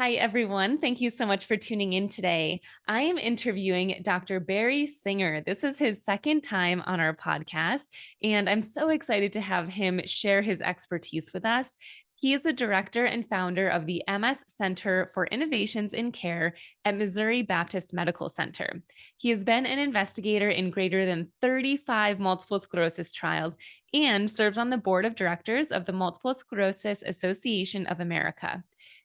Hi, everyone. Thank you so much for tuning in today. I am interviewing Dr. Barry Singer. This is his second time on our podcast, and I'm so excited to have him share his expertise with us. He is the director and founder of the MS Center for Innovations in Care at Missouri Baptist Medical Center. He has been an investigator in greater than 35 multiple sclerosis trials and serves on the board of directors of the Multiple Sclerosis Association of America.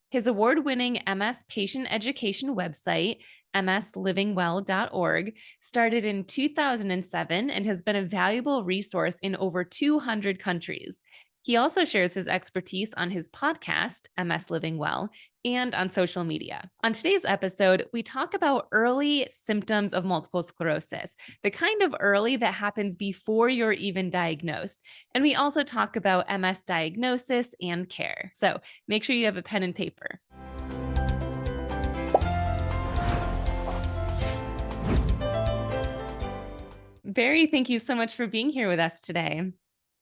His award winning MS patient education website, mslivingwell.org, started in 2007 and has been a valuable resource in over 200 countries. He also shares his expertise on his podcast, MS Living Well, and on social media. On today's episode, we talk about early symptoms of multiple sclerosis, the kind of early that happens before you're even diagnosed. And we also talk about MS diagnosis and care. So make sure you have a pen and paper. Barry, thank you so much for being here with us today.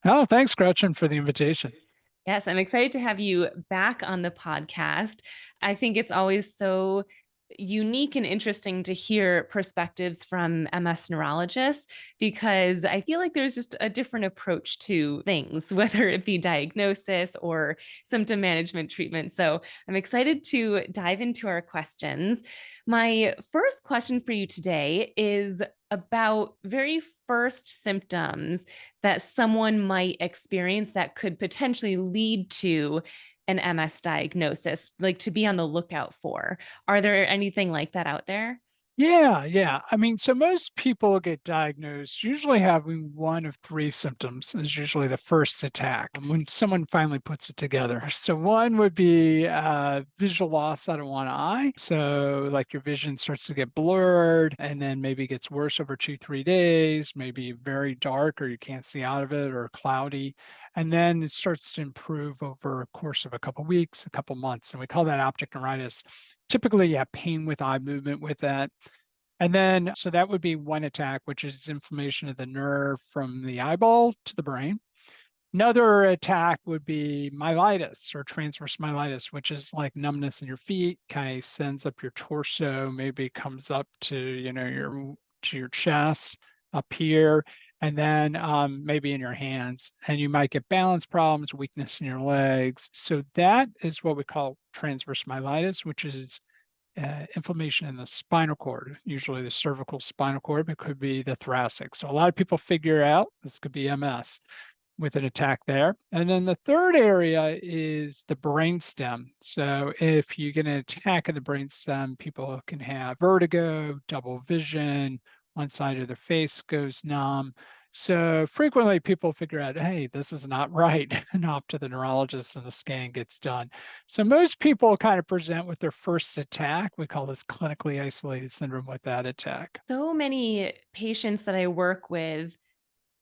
Oh, thanks, Gretchen, for the invitation. Yes, I'm excited to have you back on the podcast. I think it's always so unique and interesting to hear perspectives from MS neurologists because I feel like there's just a different approach to things, whether it be diagnosis or symptom management treatment. So I'm excited to dive into our questions. My first question for you today is about very first symptoms that someone might experience that could potentially lead to an MS diagnosis, like to be on the lookout for. Are there anything like that out there? Yeah. I mean, so most people get diagnosed usually having one of three symptoms is usually the first attack when someone finally puts it together. So one would be visual loss out of one eye. So like your vision starts to get blurred and then maybe gets worse over 2, 3 days, maybe very dark or you can't see out of it or cloudy. And then it starts to improve over a course of a couple weeks, a couple months. And we call that optic neuritis. Typically, you have pain with eye movement with that. And then, so that would be one attack, which is inflammation of the nerve from the eyeball to the brain. Another attack would be myelitis or transverse myelitis, which is like numbness in your feet, kind of sends up your torso, maybe comes up to, your chest up here, and then maybe in your hands. And you might get balance problems, weakness in your legs. So that is what we call transverse myelitis, which is inflammation in the spinal cord, usually the cervical spinal cord, but it could be the thoracic. So a lot of people figure out this could be MS with an attack there. And then the third area is the brainstem. So if you get an attack in the brainstem, people can have vertigo, double vision, one side of their face goes numb. So frequently people figure out, hey, this is not right, and off to the neurologist and the scan gets done. So most people kind of present with their first attack. We call this clinically isolated syndrome with that attack. So many patients that I work with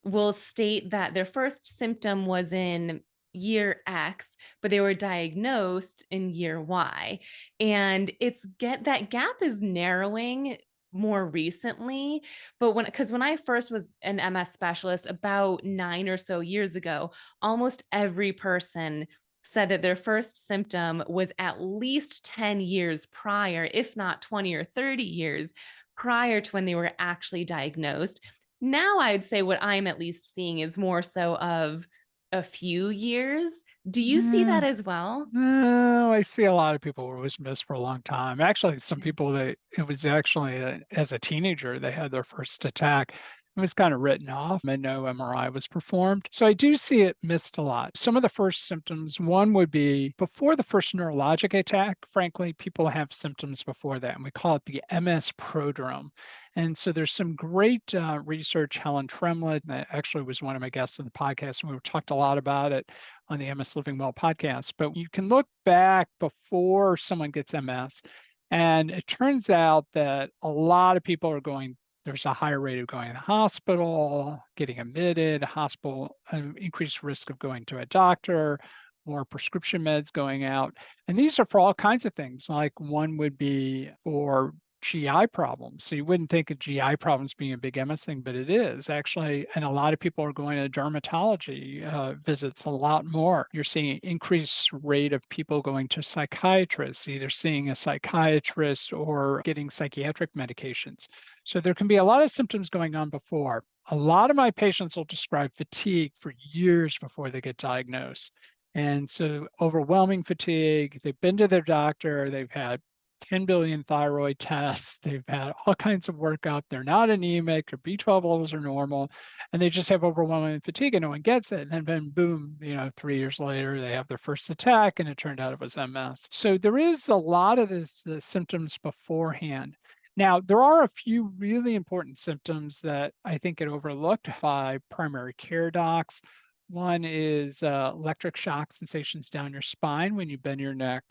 will state that their first symptom was in year X, but they were diagnosed in year Y. And it's get that gap is narrowing more recently. But when I first was an MS specialist about 9 or so years ago, almost every person said that their first symptom was at least 10 years prior, if not 20 or 30 years prior to when they were actually diagnosed. Now I'd say what I'm at least seeing is more so of a few years. Do you see Yeah. that as well? No, I see a lot of people who was missed for a long time. Actually, some people that it was actually as a teenager they had their first attack. It was kind of written off and no MRI was performed. So I do see it missed a lot. Some of the first symptoms, one would be before the first neurologic attack, frankly, people have symptoms before that, and we call it the MS prodrome. And so there's some great research. Helen Tremlett that actually was one of my guests on the podcast, and we talked a lot about it on the MS Living Well podcast. But you can look back before someone gets MS, and it turns out that a lot of people are going, there's a higher rate of going to the hospital, getting admitted, hospital, increased risk of going to a doctor, more prescription meds going out. And these are for all kinds of things. Like one would be for GI problems. So you wouldn't think of GI problems being a big MS thing, but it is actually. And a lot of people are going to dermatology visits a lot more. You're seeing an increased rate of people going to psychiatrists, either seeing a psychiatrist or getting psychiatric medications. So there can be a lot of symptoms going on before. A lot of my patients will describe fatigue for years before they get diagnosed. And so overwhelming fatigue, they've been to their doctor, they've had 10 billion thyroid tests. They've had all kinds of workup. They're not anemic. Their B12 levels are normal, and they just have overwhelming fatigue, and no one gets it. And then boom, 3 years later, they have their first attack, and it turned out it was MS. So there is a lot of this symptoms beforehand. Now, there are a few really important symptoms that I think get overlooked by primary care docs. One is electric shock sensations down your spine when you bend your neck.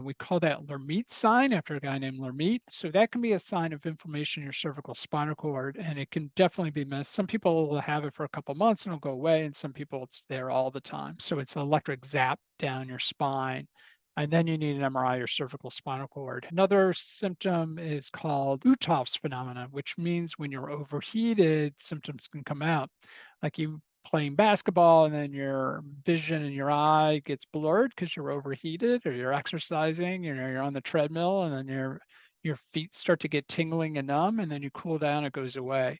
We call that Lermite sign after a guy named Lermite. So that can be a sign of inflammation in your cervical spinal cord, and it can definitely be missed. Some people will have it for a couple months and it'll go away, and some people it's there all the time. So it's an electric zap down your spine. And then you need an MRI of your cervical spinal cord. Another symptom is called Uthoff's phenomenon, which means when you're overheated, symptoms can come out. Like you playing basketball and then your vision in your eye gets blurred because you're overheated, or you're exercising, you're on the treadmill, and then your feet start to get tingling and numb, and then you cool down, it goes away.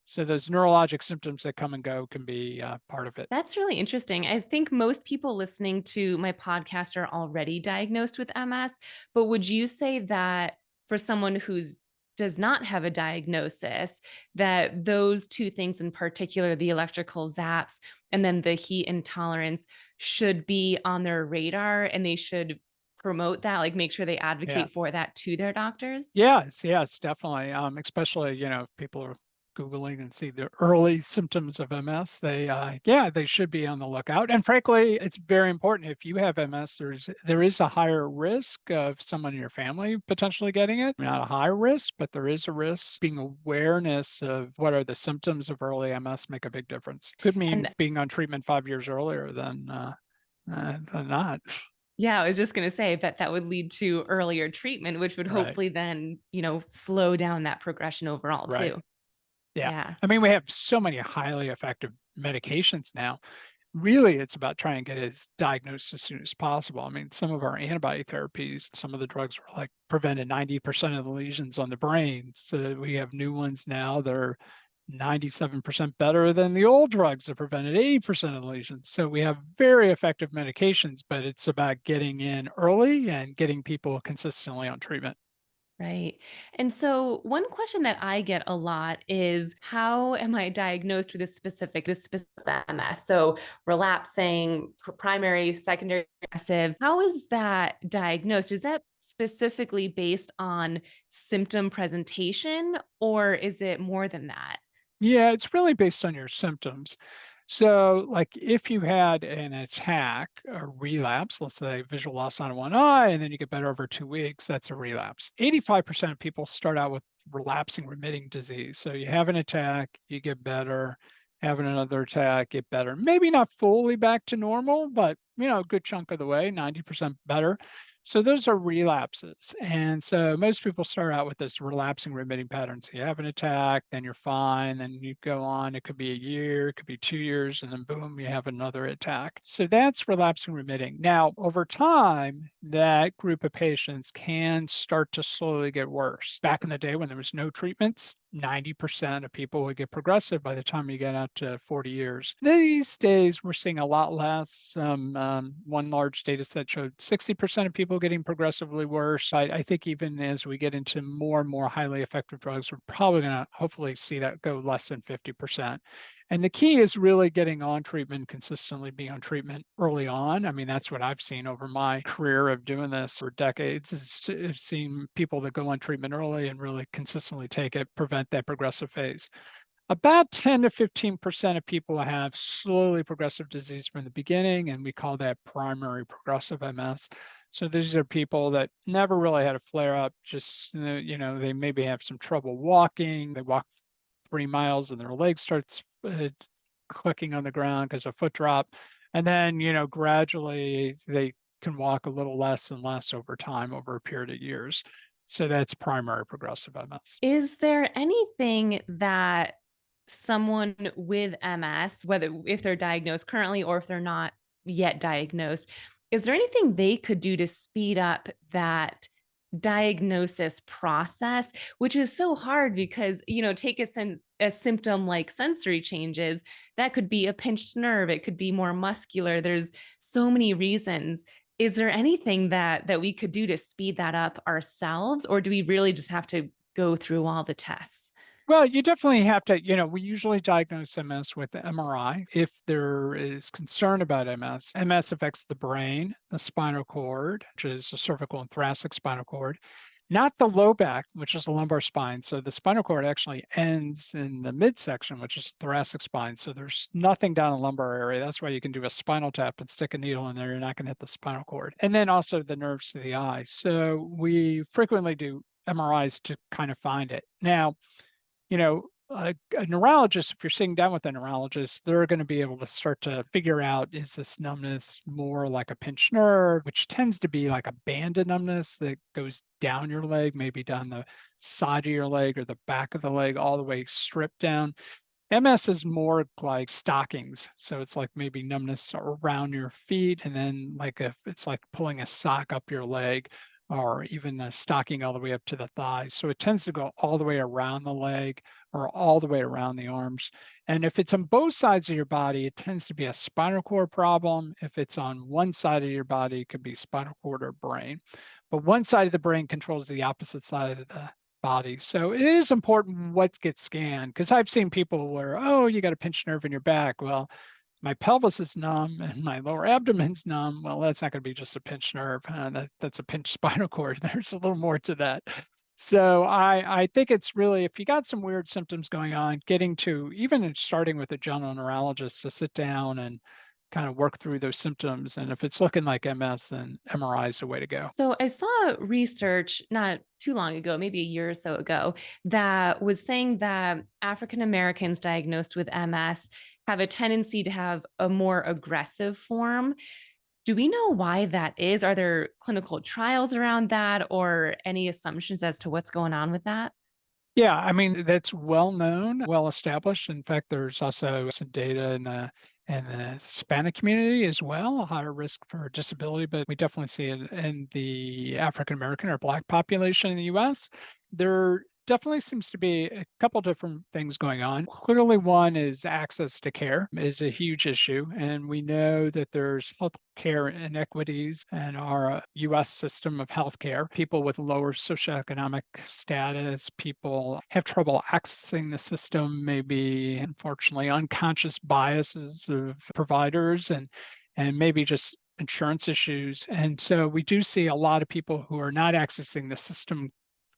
So those neurologic symptoms that come and go can be part of it. That's really interesting. I think most people listening to my podcast are already diagnosed with MS, but would you say that for someone who's does not have a diagnosis, that those two things in particular, the electrical zaps and then the heat intolerance, should be on their radar and they should promote that, like make sure they Yeah. advocate for that to their doctors? Yes, definitely. Especially, if people are Googling and see the early symptoms of MS, they should be on the lookout. And frankly, it's very important. If you have MS, there is a higher risk of someone in your family potentially getting it. Not a high risk, but there is a risk. Being awareness of what are the symptoms of early MS make a big difference. Could mean And being on treatment 5 years earlier than not. yeah, I was just going to say that that would lead to earlier treatment, which would Right. hopefully then, slow down that progression overall Right. too. Yeah. Yeah. I mean, we have so many highly effective medications now. Really, it's about trying to get it diagnosed as soon as possible. I mean, some of our antibody therapies, some of the drugs were like prevented 90% of the lesions on the brain. So we have new ones now that are 97% better than the old drugs that prevented 80% of the lesions. So we have very effective medications, but it's about getting in early and getting people consistently on treatment. Right. And so one question that I get a lot is how am I diagnosed with this specific MS? So relapsing, primary, secondary, aggressive. How is that diagnosed? Is that specifically based on symptom presentation or is it more than that? Yeah, it's really based on your symptoms. So, like if you had an attack, a relapse, let's say visual loss on one eye, and then you get better over 2 weeks, that's a relapse. 85% of people start out with relapsing remitting disease. So you have an attack, you get better, having another attack, get better. Maybe not fully back to normal, but a good chunk of the way, 90% better. So those are relapses. And so most people start out with this relapsing remitting pattern. So you have an attack, then you're fine, then you go on. It could be a year, it could be 2 years, and then boom, you have another attack. So that's relapsing remitting. Now, over time, that group of patients can start to slowly get worse. Back in the day when there was no treatments, 90% of people would get progressive by the time you get out to 40 years. These days, we're seeing a lot less. One large data set showed 60% of people getting progressively worse. I think even as we get into more and more highly effective drugs, we're probably going to hopefully see that go less than 50%. And the key is really getting on treatment, consistently being on treatment early on. I mean, that's what I've seen over my career of doing this for decades, is I've seen people that go on treatment early and really consistently take it, prevent that progressive phase. About 10 to 15% of people have slowly progressive disease from the beginning, and we call that primary progressive MS. So these are people that never really had a flare up, just, they maybe have some trouble walking. They walk 3 miles and their leg starts clicking on the ground because of foot drop. And then, gradually they can walk a little less and less over time, over a period of years. So that's primary progressive MS. Is there anything that someone with MS, whether if they're diagnosed currently or if they're not yet diagnosed, is there anything they could do to speed up that diagnosis process, which is so hard because, take a symptom like sensory changes, that could be a pinched nerve, it could be more muscular. There's so many reasons. Is there anything that we could do to speed that up ourselves, or do we really just have to go through all the tests? Well, you definitely have to, we usually diagnose MS with the MRI. If there is concern about MS, MS affects the brain, the spinal cord, which is the cervical and thoracic spinal cord, not the low back, which is the lumbar spine. So the spinal cord actually ends in the midsection, which is the thoracic spine. So there's nothing down the lumbar area. That's why you can do a spinal tap and stick a needle in there. You're not going to hit the spinal cord. And then also the nerves to the eye. So we frequently do MRIs to kind of find it. Now, a neurologist, if you're sitting down with a neurologist, they're going to be able to start to figure out, is this numbness more like a pinched nerve, which tends to be like a band of numbness that goes down your leg, maybe down the side of your leg or the back of the leg, all the way stripped down. MS is more like stockings. So it's like maybe numbness around your feet. And then like if it's like pulling a sock up your leg, or even a stocking all the way up to the thighs. So it tends to go all the way around the leg or all the way around the arms. And if it's on both sides of your body, it tends to be a spinal cord problem. If it's on one side of your body, it could be spinal cord or brain. But one side of the brain controls the opposite side of the body. So it is important what gets scanned, because I've seen people where, oh, you got a pinched nerve in your back. Well, my pelvis is numb and my lower abdomen's numb. Well, that's not going to be just a pinched nerve. That's a pinched spinal cord. There's a little more to that. So I think it's really, if you got some weird symptoms going on, getting to even starting with a general neurologist to sit down and kind of work through those symptoms. And if it's looking like MS, then MRI is the way to go. So I saw research not too long ago, maybe a year or so ago, that was saying that African Americans diagnosed with MS have a tendency to have a more aggressive form. Do we know why that is? Are there clinical trials around that or any assumptions as to what's going on with that? Yeah, I mean, that's well known, well established. In fact, there's also some data in the Hispanic community as well, a higher risk for disability, but we definitely see it in the African American or Black population in the US. There definitely seems to be a couple different things going on. Clearly, one is access to care is a huge issue, and we know that there's health care inequities in our US system of healthcare. People with lower socioeconomic status, people have trouble accessing the system, maybe unfortunately unconscious biases of providers and maybe just insurance issues. And so we do see a lot of people who are not accessing the system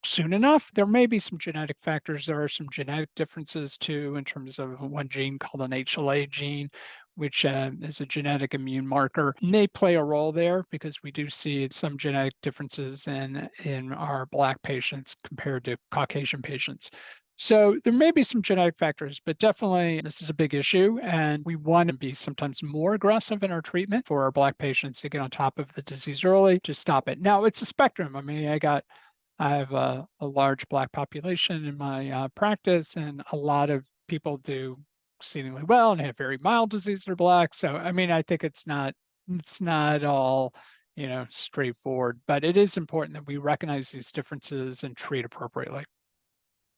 soon enough. There may be some genetic factors. There are some genetic differences too, in terms of one gene called an HLA gene, which is a genetic immune marker, may play a role there, because we do see some genetic differences in our Black patients compared to Caucasian patients. So there may be some genetic factors, but definitely this is a big issue, and we want to be sometimes more aggressive in our treatment for our Black patients to get on top of the disease early to stop it. Now, it's a spectrum. I mean, I have a large Black population in my practice, and a lot of people do exceedingly well and have very mild disease that are Black. So, I mean, I think it's not all, straightforward, but it is important that we recognize these differences and treat appropriately.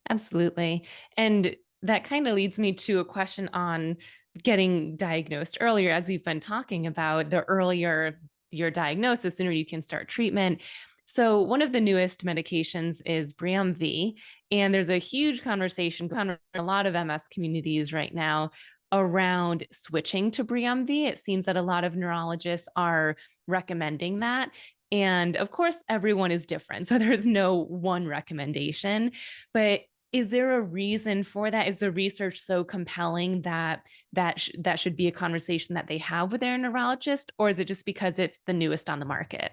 Absolutely. And that kind of leads me to a question on getting diagnosed earlier. As we've been talking about, the earlier your diagnosis, the sooner you can start treatment. So, one of the newest medications is Briumvi, and there's a huge conversation in a lot of MS communities right now around switching to Briumvi. It seems that a lot of neurologists are recommending that. And of course, everyone is different. So there's no one recommendation. But is there a reason for that? Is the research so compelling that that should be a conversation that they have with their neurologist, or is it just because it's the newest on the market?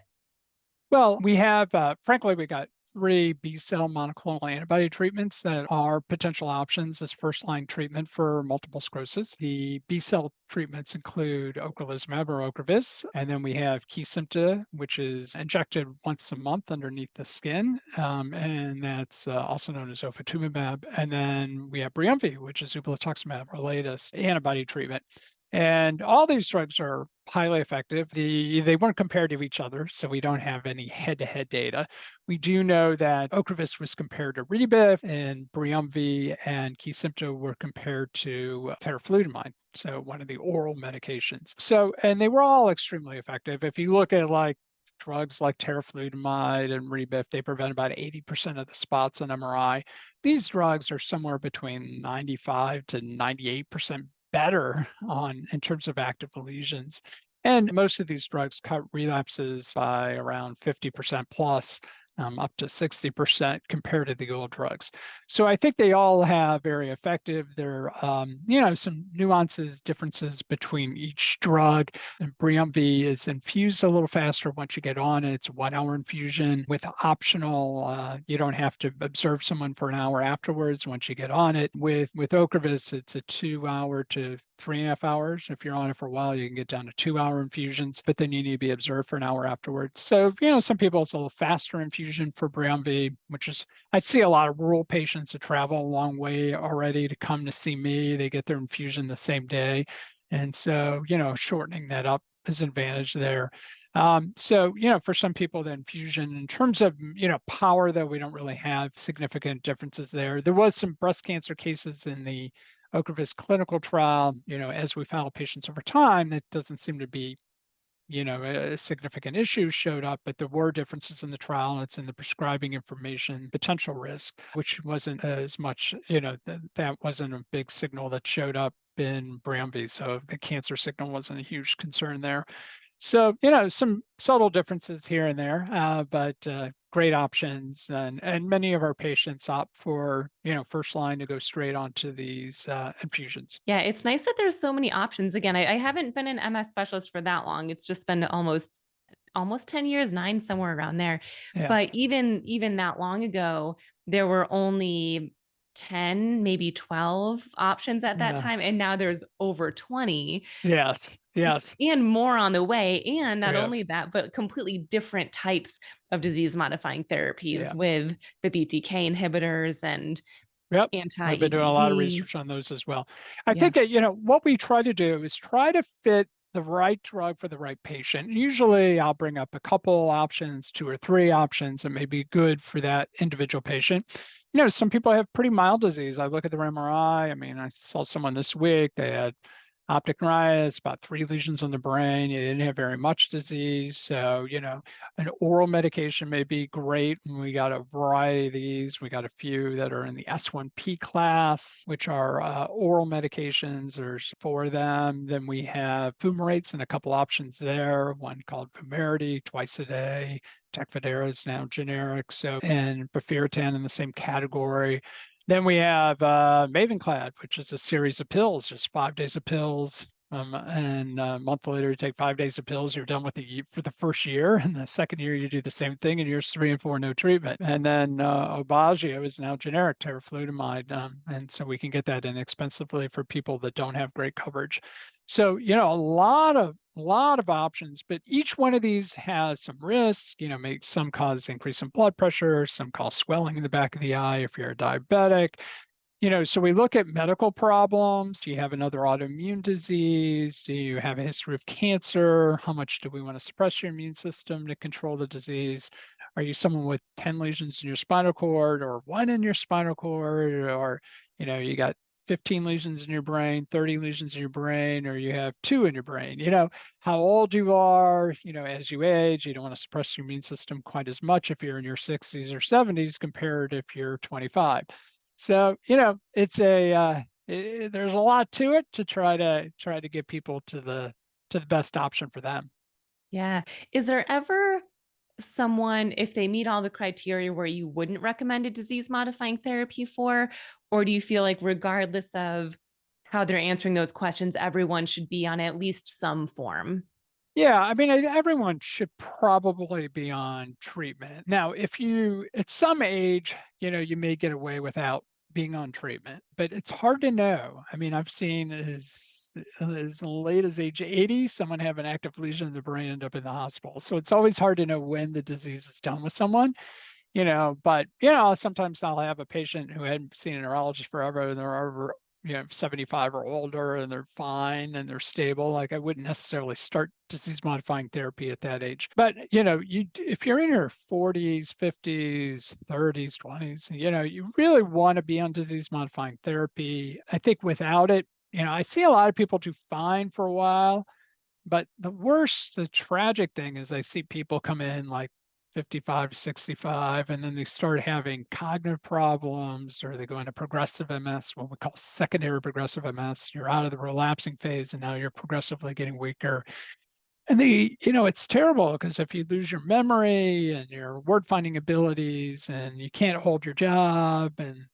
Well, we have, frankly, we got three B-cell monoclonal antibody treatments that are potential options as first-line treatment for multiple sclerosis. The B-cell treatments include ocrelizumab or Ocrevus, and then we have Kesimpta, which is injected once a month underneath the skin, and that's also known as ofatumumab. And then we have Briumvi, which is ublituximab, our latest antibody treatment. And all these drugs are highly effective. They weren't compared to each other, so we don't have any head-to-head data. We do know that Ocrevus was compared to Rebif, and Briumvi and Kesimpta were compared to teriflunomide, so one of the oral medications. So, and they were all extremely effective. If you look at like drugs like teriflunomide and Rebif, they prevent about 80% of the spots on MRI. These drugs are somewhere between 95 to 98% better on in terms of active lesions. And most of these drugs cut relapses by around 50% plus, up to 60% compared to the old drugs. So I think they all have very effective. There are, some nuances, differences between each drug. And Briumvi is infused a little faster once you get on it. It's a 1 hour infusion with optional. You don't have to observe someone for an hour afterwards once you get on it. With Ocrevus, it's a 2 hour to 3.5 hours. If you're on it for a while, you can get down to 2 hour infusions, but then you need to be observed for an hour afterwards. So, some people, it's a little faster infusion for Briumvi, which is, I see a lot of rural patients that travel a long way already to come to see me. They get their infusion the same day. And so, shortening that up is an advantage there. So, for some people, the infusion in terms of, power, though, we don't really have significant differences there. There was some breast cancer cases in the Ocrevus clinical trial, as we follow patients over time, that doesn't seem to be, a significant issue showed up, but there were differences in the trial, and it's in the prescribing information, potential risk, which wasn't as much, that wasn't a big signal that showed up in Briumvi. So the cancer signal wasn't a huge concern there. So, some subtle differences here and there, but great options. And many of our patients opt for, first line to go straight onto these infusions. Yeah, it's nice that there's so many options. Again, I haven't been an MS specialist for that long. It's just been almost 10 years, 9, somewhere around there. Yeah. But even that long ago, there were only 10, maybe 12 options at that Yeah. time. And now there's over 20 Yes. Yes. and more on the way. And not Yeah. only that, but completely different types of disease modifying therapies Yeah. with the BTK inhibitors and Yep. I've been doing a lot of anti-EBV. research on those as well. I Yeah. think that, what we try to do is try to fit the right drug for the right patient. Usually I'll bring up a couple options, 2 or 3 options that may be good for that individual patient. Some people have pretty mild disease. I look at their MRI. I mean, I saw someone this week, they had optic neuritis, about 3 lesions on the brain. They didn't have very much disease. So, an oral medication may be great. And we got a variety of these. We got a few that are in the S1P class, which are oral medications. There's 4 of them. Then we have fumarates and a couple options there. One called Vumerity, twice a day. Tecfidera is now generic. So, and Bifiritan in the same category. Then we have Mavenclad, which is a series of pills, just 5 days of pills. And a month later, you take 5 days of pills. You're done with for the first year. And the second year, you do the same thing. And years 3 and 4, no treatment. And then Aubagio is now generic teriflunomide. And so we can get that inexpensively for people that don't have great coverage. So, a lot of options, but each one of these has some risks. Some cause increase in blood pressure, some cause swelling in the back of the eye if you're a diabetic. So we look at medical problems. Do you have another autoimmune disease? Do you have a history of cancer? How much do we want to suppress your immune system to control the disease? Are you someone with 10 lesions in your spinal cord or 1 in your spinal cord? Or, you got 15 lesions in your brain, 30 lesions in your brain, or you have 2 in your brain. How old you are, as you age, you don't want to suppress your immune system quite as much if you're in your 60s or 70s compared if you're 25. So, it's there's a lot to it to try to get people to the best option for them. Yeah. Is there ever someone, if they meet all the criteria, where you wouldn't recommend a disease modifying therapy for? Or do you feel like regardless of how they're answering those questions, everyone should be on at least some form? Yeah, I mean, everyone should probably be on treatment. Now, if you, at some age, you may get away without being on treatment, but it's hard to know. I mean, I've seen as late as age 80, someone have an active lesion in the brain, end up in the hospital. So it's always hard to know when the disease is done with someone. But sometimes I'll have a patient who hadn't seen a neurologist forever and they're over, 75 or older and they're fine and they're stable. Like I wouldn't necessarily start disease modifying therapy at that age. But, if you're in your 40s, 50s, 30s, 20s, you really want to be on disease modifying therapy. I think without it, I see a lot of people do fine for a while, but the tragic thing is I see people come in like 55, 65, and then they start having cognitive problems or they go into progressive MS, what we call secondary progressive MS. You're out of the relapsing phase and now you're progressively getting weaker. And it's terrible because if you lose your memory and your word finding abilities and you can't hold your job and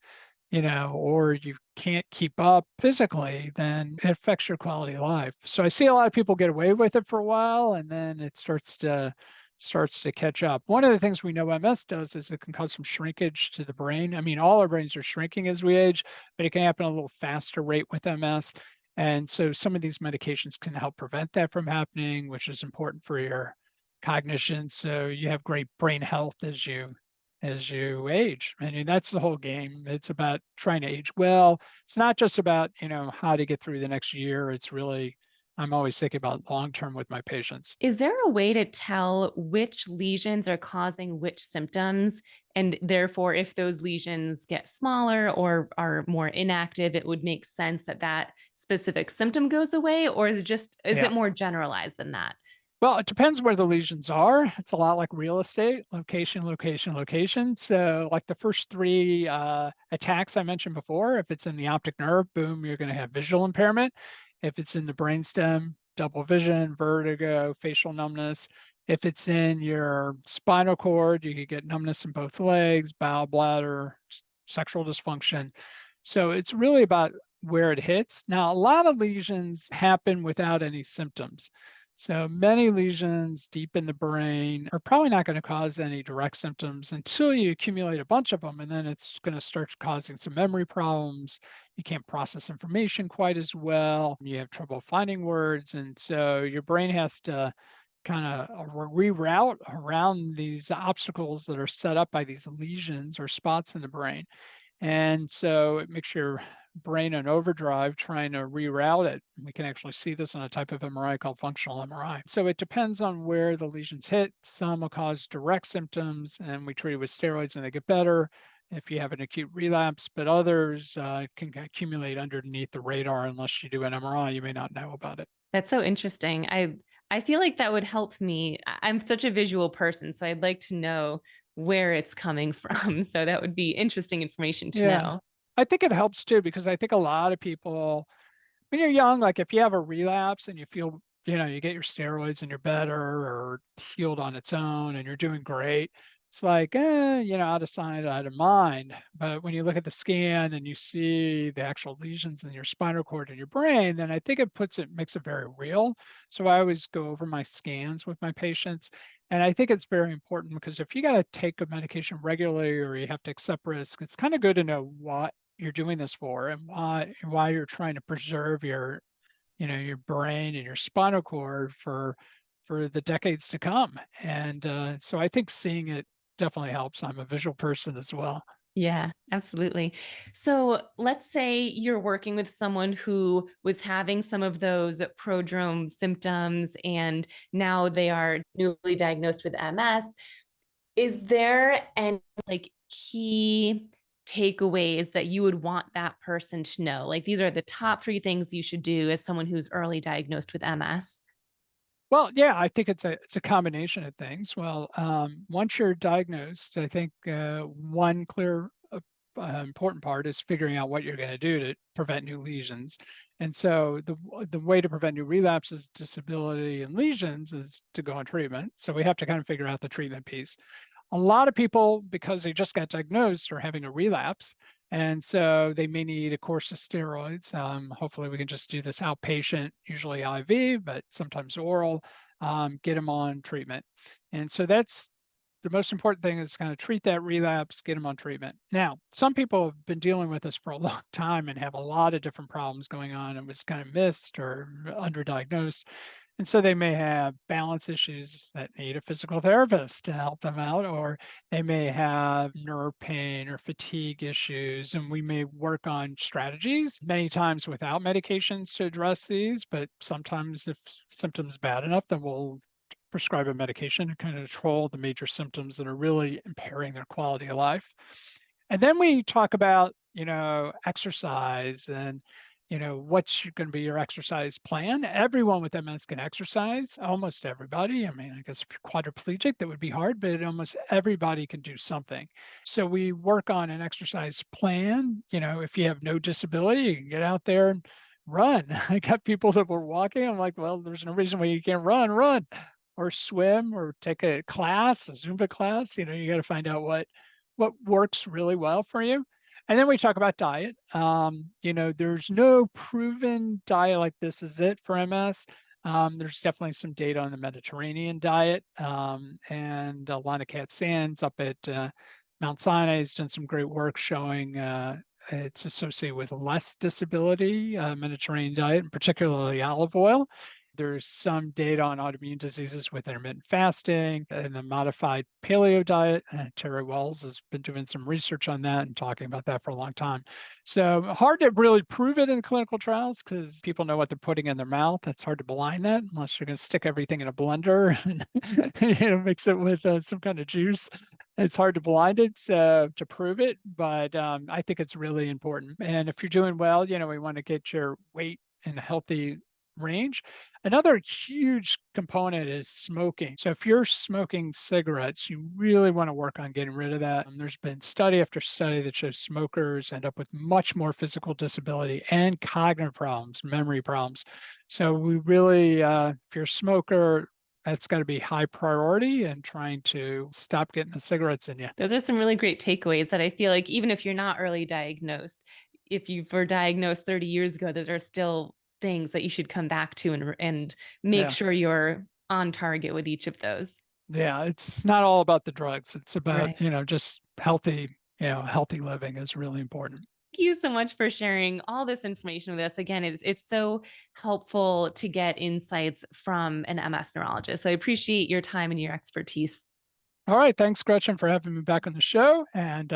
or you can't keep up physically, then it affects your quality of life. So I see a lot of people get away with it for a while and then it starts to catch up. One of the things we know MS does is it can cause some shrinkage to the brain. I mean, all our brains are shrinking as we age, but it can happen at a little faster rate with MS. And so some of these medications can help prevent that from happening, which is important for your cognition. So you have great brain health as you age. I mean, that's the whole game. It's about trying to age well. It's not just about, how to get through the next year. It's really, I'm always thinking about long term with my patients. Is there a way to tell which lesions are causing which symptoms? And therefore, if those lesions get smaller or are more inactive, it would make sense that that specific symptom goes away? Or is Yeah. it more generalized than that? Well, it depends where the lesions are. It's a lot like real estate, location, location, location. So, like the first three attacks I mentioned before, if it's in the optic nerve, boom, you're going to have visual impairment. If it's in the brainstem, double vision, vertigo, facial numbness. If it's in your spinal cord, you could get numbness in both legs, bowel, bladder, sexual dysfunction. So, it's really about where it hits. Now, a lot of lesions happen without any symptoms. So many lesions deep in the brain are probably not going to cause any direct symptoms until you accumulate a bunch of them. And then it's going to start causing some memory problems. You can't process information quite as well. You have trouble finding words. And so your brain has to kind of reroute around these obstacles that are set up by these lesions or spots in the brain. And so it makes your brain an overdrive trying to reroute it. We can actually see this on a type of MRI called functional MRI. So it depends on where the lesions hit. Some will cause direct symptoms and we treat it with steroids and they get better if you have an acute relapse, but others can accumulate underneath the radar. Unless you do an MRI, you may not know about it. That's so interesting. I feel like that would help me. I'm such a visual person, so I'd like to know where it's coming from. So that would be interesting information to Yeah. know. I think it helps too, because I think a lot of people, when you're young, like if you have a relapse and you feel, you get your steroids and you're better or healed on its own and you're doing great, it's like, out of sight, out of mind. But when you look at the scan and you see the actual lesions in your spinal cord and your brain, then I think makes it very real. So I always go over my scans with my patients. And I think it's very important because if you got to take a medication regularly or you have to accept risk, it's kind of good to know what you're doing this for and why you're trying to preserve your brain and your spinal cord for the decades to come. And so I think seeing it definitely helps. I'm a visual person as well. Yeah, absolutely. So let's say you're working with someone who was having some of those prodrome symptoms and now they are newly diagnosed with MS. Is there any like key takeaways that you would want that person to know? Like these are the top three things you should do as someone who's early diagnosed with MS. Well, yeah, I think it's a combination of things. Well, once you're diagnosed, I think one clear important part is figuring out what you're going to do to prevent new lesions. And so the way to prevent new relapses, disability, and lesions is to go on treatment. So we have to kind of figure out the treatment piece. A lot of people, because they just got diagnosed, are having a relapse. And so they may need a course of steroids. Hopefully, we can just do this outpatient, usually IV, but sometimes oral. get them on treatment. And so that's the most important thing, is kind of treat that relapse, get them on treatment. Now, some people have been dealing with this for a long time and have a lot of different problems going on. It was kind of missed or underdiagnosed. And so they may have balance issues that need a physical therapist to help them out, or they may have nerve pain or fatigue issues. And we may work on strategies, many times without medications, to address these. But sometimes, if symptoms bad enough, then we'll prescribe a medication to kind of control the major symptoms that are really impairing their quality of life. And then we talk about, exercise and, what's going to be your exercise plan. Everyone with MS can exercise, almost everybody. I mean, I guess if you're quadriplegic, that would be hard, but almost everybody can do something. So we work on an exercise plan. If you have no disability, you can get out there and run. I got people that were walking. I'm like, well, there's no reason why you can't run or swim or take a class, a Zumba class. You got to find out what works really well for you. And then we talk about diet. There's no proven diet like this is it for MS. There's definitely some data on the Mediterranean diet. And Lana Katz-Sands up at Mount Sinai has done some great work showing it's associated with less disability, Mediterranean diet, and particularly olive oil. There's some data on autoimmune diseases with intermittent fasting and the modified paleo diet. Terry Wells has been doing some research on that and talking about that for a long time. So hard to really prove it in clinical trials because people know what they're putting in their mouth. It's hard to blind that unless you're going to stick everything in a blender and mix it with some kind of juice. It's hard to blind it to prove it, but I think it's really important. And if you're doing well, we want to get your weight in a healthy range. Another huge component is smoking. So if you're smoking cigarettes, you really want to work on getting rid of that. There's been study after study that shows smokers end up with much more physical disability and cognitive problems, memory problems. So we really, if you're a smoker, that's got to be high priority and trying to stop getting the cigarettes in you. Those are some really great takeaways that I feel like even if you're not early diagnosed, if you were diagnosed 30 years ago, those are still things that you should come back to and make sure you're on target with each of those. Yeah, it's not all about the drugs. It's about, Right. just healthy living is really important. Thank you so much for sharing all this information with us. Again, it's so helpful to get insights from an MS neurologist. So I appreciate your time and your expertise. All right. Thanks, Gretchen, for having me back on the show. And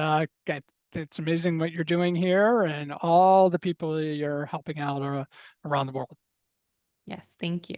it's amazing what you're doing here and all the people that you're helping out around the world. Yes, thank you.